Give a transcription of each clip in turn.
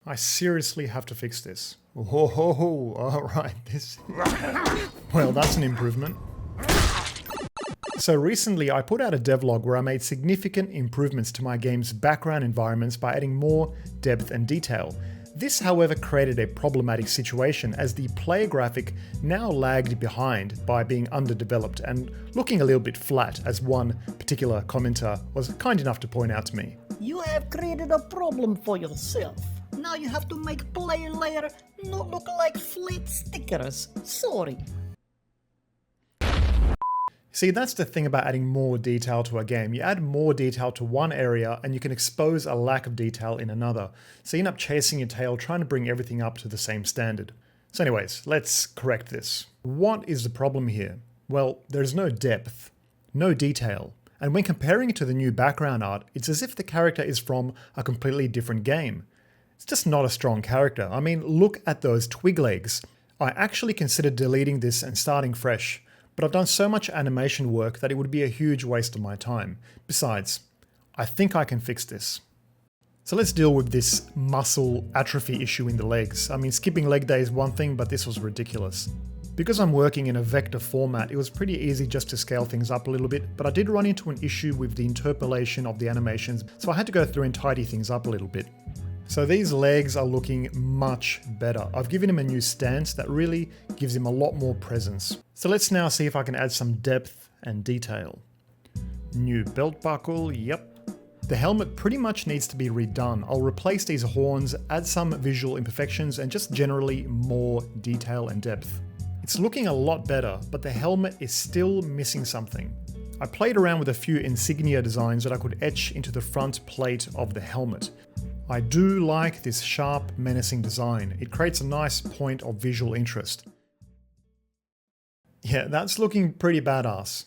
I seriously have to fix this. Whoa, alright, well, that's an improvement. So recently I put out a devlog where I made significant improvements to my game's background environments by adding more depth and detail. This, however, created a problematic situation as the player graphic now lagged behind by being underdeveloped and looking a little bit flat, as one particular commenter was kind enough to point out to me. You have created a problem for yourself. Now you have to make player layer not look like flat stickers. Sorry. See, that's the thing about adding more detail to a game. You add more detail to one area and you can expose a lack of detail in another. So you end up chasing your tail trying to bring everything up to the same standard. So anyways, let's correct this. What is the problem here? Well, there's no depth, no detail. And when comparing it to the new background art, it's as if the character is from a completely different game. It's just not a strong character. I mean, look at those twig legs. I actually considered deleting this and starting fresh, but I've done so much animation work that it would be a huge waste of my time. Besides, I think I can fix this. So let's deal with this muscle atrophy issue in the legs. I mean, skipping leg day is one thing, but this was ridiculous. Because I'm working in a vector format, it was pretty easy just to scale things up a little bit, but I did run into an issue with the interpolation of the animations, so I had to go through and tidy things up a little bit. So these legs are looking much better. I've given him a new stance that really gives him a lot more presence. So let's now see if I can add some depth and detail. New belt buckle, yep. The helmet pretty much needs to be redone. I'll replace these horns, add some visual imperfections, and just generally more detail and depth. It's looking a lot better, but the helmet is still missing something. I played around with a few insignia designs that I could etch into the front plate of the helmet. I do like this sharp, menacing design. It creates a nice point of visual interest. Yeah, that's looking pretty badass.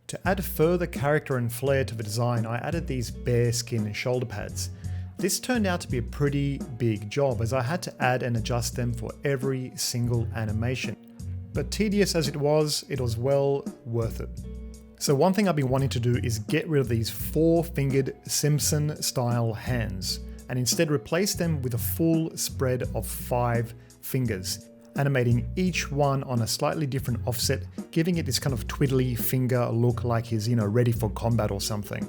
To add further character and flair to the design, I added these bearskin shoulder pads. This turned out to be a pretty big job as I had to add and adjust them for every single animation. But tedious as it was well worth it. So one thing I've been wanting to do is get rid of these four-fingered Simpson-style hands and instead replace them with a full spread of 5 fingers, animating each one on a slightly different offset, giving it this kind of twiddly finger look like he's, ready for combat or something.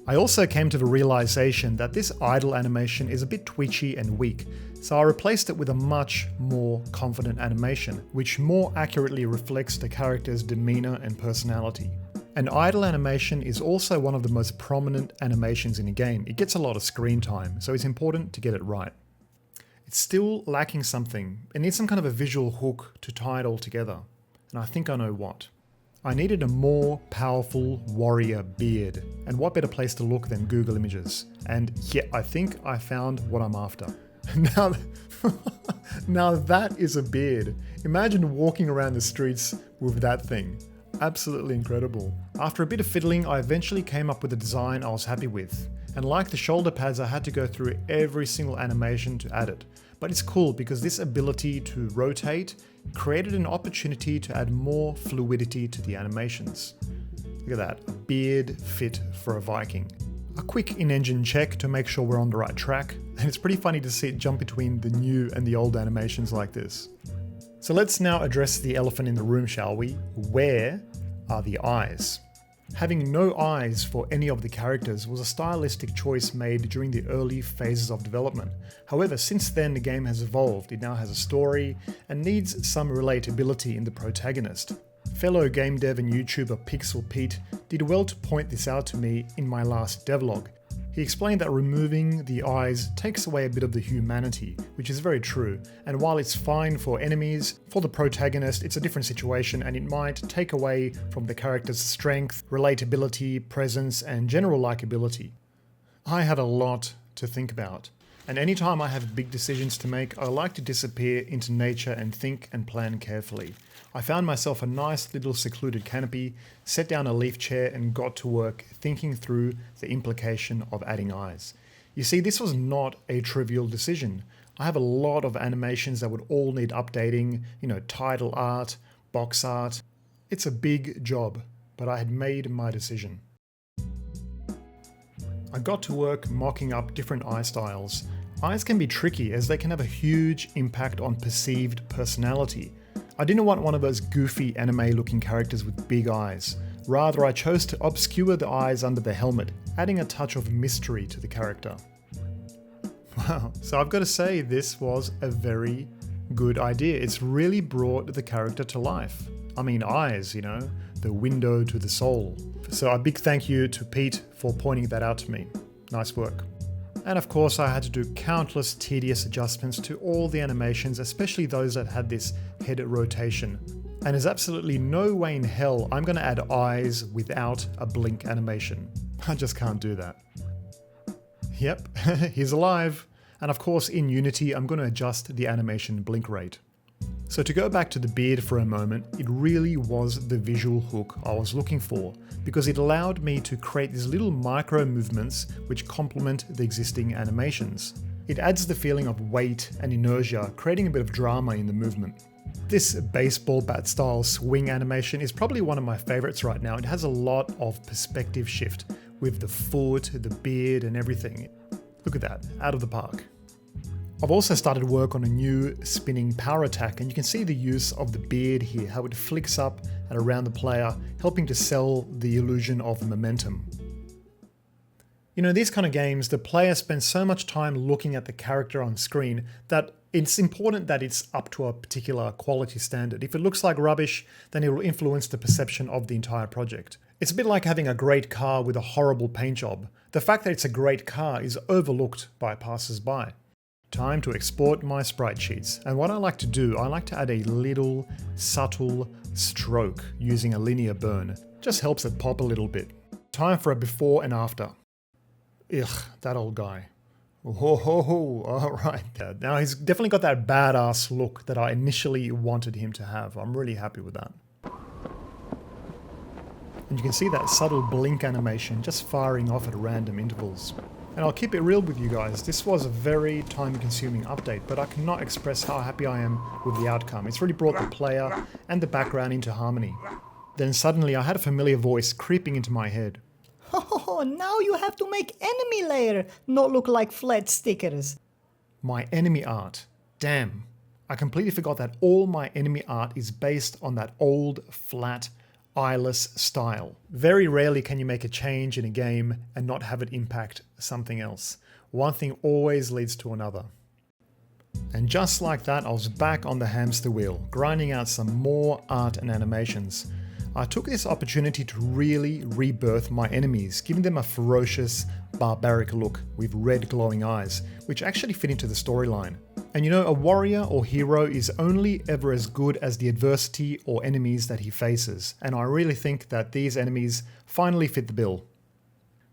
I also came to the realization that this idle animation is a bit twitchy and weak, so I replaced it with a much more confident animation, which more accurately reflects the character's demeanor and personality. An idle animation is also one of the most prominent animations in a game. It gets a lot of screen time, so it's important to get it right. It's still lacking something. It needs some kind of a visual hook to tie it all together, and I think I know what. I needed a more powerful warrior beard, and what better place to look than Google Images? And yeah, I think I found what I'm after. Now that is a beard. Imagine walking around the streets with that thing. Absolutely incredible. After a bit of fiddling, I eventually came up with a design I was happy with. And like the shoulder pads, I had to go through every single animation to add it. But it's cool because this ability to rotate created an opportunity to add more fluidity to the animations. Look at that, a beard fit for a Viking. A quick in-engine check to make sure we're on the right track, and it's pretty funny to see it jump between the new and the old animations like this. So let's now address the elephant in the room, shall we? Where are the eyes? Having no eyes for any of the characters was a stylistic choice made during the early phases of development. However, since then the game has evolved. It now has a story and needs some relatability in the protagonist. Fellow game dev and YouTuber Pixel Pete did well to point this out to me in my last devlog. He explained that removing the eyes takes away a bit of the humanity, which is very true, and while it's fine for enemies, for the protagonist it's a different situation and it might take away from the character's strength, relatability, presence, and general likability. I had a lot to think about, and anytime I have big decisions to make, I like to disappear into nature and think and plan carefully. I found myself a nice little secluded canopy, set down a leaf chair and got to work thinking through the implication of adding eyes. You see, this was not a trivial decision. I have a lot of animations that would all need updating, title art, box art. It's a big job, but I had made my decision. I got to work mocking up different eye styles, Eyes can be tricky as they can have a huge impact on perceived personality. I didn't want one of those goofy anime looking characters with big eyes. Rather, I chose to obscure the eyes under the helmet, adding a touch of mystery to the character. Wow, so I've got to say this was a very good idea. It's really brought the character to life. I mean, eyes, you know, the window to the soul. So a big thank you to Pete for pointing that out to me. Nice work. And of course I had to do countless tedious adjustments to all the animations, especially those that had this head rotation. And there's absolutely no way in hell I'm going to add eyes without a blink animation. I just can't do that. Yep, he's alive. And of course in Unity I'm going to adjust the animation blink rate. So to go back to the beard for a moment, it really was the visual hook I was looking for, because it allowed me to create these little micro movements which complement the existing animations. It adds the feeling of weight and inertia, creating a bit of drama in the movement. This baseball bat style swing animation is probably one of my favorites right now. It has a lot of perspective shift with the foot, the beard and everything. Look at that, out of the park. I've also started work on a new spinning power attack, and you can see the use of the beard here, how it flicks up and around the player, helping to sell the illusion of momentum. You know, these kind of games, the player spends so much time looking at the character on screen that it's important that it's up to a particular quality standard. If it looks like rubbish, then it will influence the perception of the entire project. It's a bit like having a great car with a horrible paint job. The fact that it's a great car is overlooked by passers-by. Time to export my sprite sheets. And what I like to do, I like to add a little subtle stroke using a linear burn. Just helps it pop a little bit. Time for a before and after. Ugh, that old guy. Oh, alright. Now he's definitely got that badass look that I initially wanted him to have. I'm really happy with that. And you can see that subtle blink animation just firing off at random intervals. And I'll keep it real with you guys, this was a very time-consuming update, but I cannot express how happy I am with the outcome. It's really brought the player and the background into harmony. Then suddenly I had a familiar voice creeping into my head. Oh, now you have to make enemy layer not look like flat stickers. My enemy art. Damn. I completely forgot that all my enemy art is based on that old, flat, eyeless style. Very rarely can you make a change in a game and not have it impact something else. One thing always leads to another. And just like that, I was back on the hamster wheel, grinding out some more art and animations. I took this opportunity to really rebirth my enemies, giving them a ferocious, barbaric look with red glowing eyes, which actually fit into the storyline. And you know, a warrior or hero is only ever as good as the adversity or enemies that he faces, and I really think that these enemies finally fit the bill.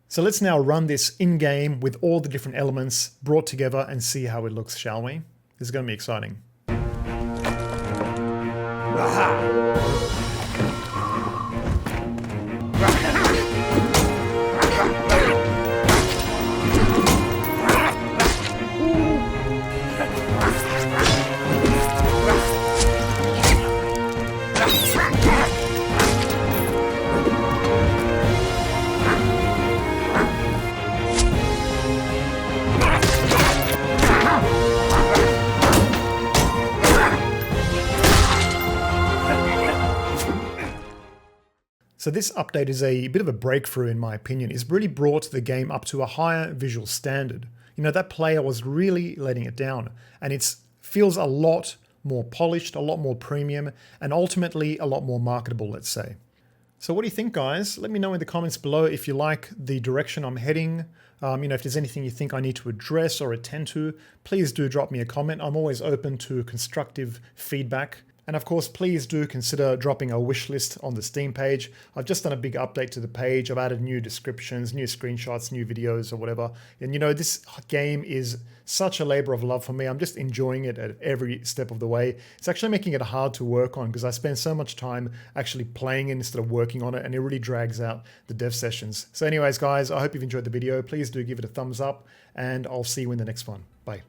So let's now run this in-game with all the different elements brought together and see how it looks, shall we? This is going to be exciting. So this update is a bit of a breakthrough in my opinion. It's really brought the game up to a higher visual standard. You know, that player was really letting it down, and it feels a lot more polished, a lot more premium, and ultimately a lot more marketable, let's say. So what do you think, guys? Let me know in the comments below if you like the direction I'm heading. You know, if there's anything you think I need to address or attend to, please do drop me a comment. I'm always open to constructive feedback. And of course, please do consider dropping a wish list on the Steam page. I've just done a big update to the page. I've added new descriptions, new screenshots, new videos or whatever. And you know, this game is such a labor of love for me. I'm just enjoying it at every step of the way. It's actually making it hard to work on because I spend so much time actually playing it instead of working on it, and it really drags out the dev sessions. So anyways, guys, I hope you've enjoyed the video. Please do give it a thumbs up, and I'll see you in the next one. Bye.